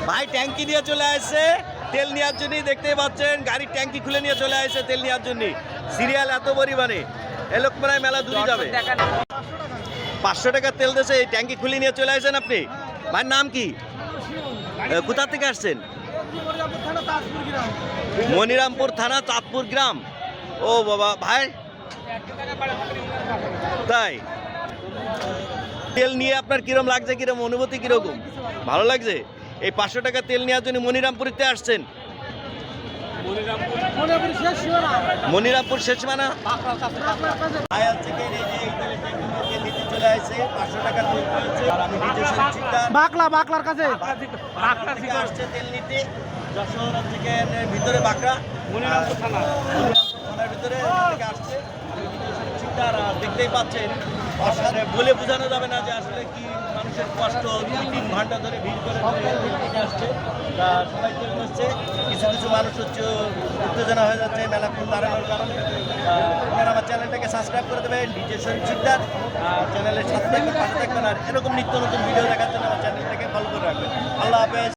ভাই ট্যাঙ্কি নিয়ে চলে আসছে তেল নেওয়ার জন্যই, দেখতেই পাচ্ছেন গাড়ির ট্যাঙ্কি খুলে নিয়ে চলে আসছে তেল নেওয়ার জন্য। সিরিয়াল এত পরিমাণে, এ লোক মনে হয় মেলা দূরে যাবে। 500 টাকার তেল দিয়েছে, এই ট্যাঙ্কি খুলে নিয়ে চলে আসছেন আপনি। ভাইয়ের নাম কি? কোথা থেকে আসছেন? মনিরামপুর থানা, চাঁদপুর গ্রাম। ও বাবা ভাই, তাই তেল নিয়ে আপনার কিরম লাগছে, কিরম অনুভূতি কিরকম? ভালো লাগছে। এই 500 টাকা তেল নেওয়ার জন্য মনিরামপুরিতে আসছেন? মনিরামপুর শেষ মানা চলে আসছে 500 টাকা তেল পেয়েছে। আর আমি নিজে বাকলার কাছে আসছে তেল নিতে, যশোর থেকে ভিতরে বাঁকড়া মনিরামপুর থানার ভিতরে থেকে আসছে। আর দেখতেই পাচ্ছেন, বলে বোঝানো যাবে না যে আসলে কি মানুষের কষ্ট। 2-3 ঘন্টা ধরে ভিড় করে আসছে, সবাই চলে যাচ্ছে। কিছু কিছু মানুষ হচ্ছে উত্তেজনা হয়ে যাচ্ছে মেলাক্ষণ দাঁড়ানোর কারণে। আপনারা আমার চ্যানেলটাকে সাবস্ক্রাইব করে দেবেন, ডিজে শরীফ শিকদার চ্যানেলের সাথে থাকবেন, পাশে থাকবেন। আর এরকম নিত্য নতুন ভিডিও দেখার জন্য আমার চ্যানেলটাকে ফলো করে রাখবেন। আল্লাহ হাফেজ।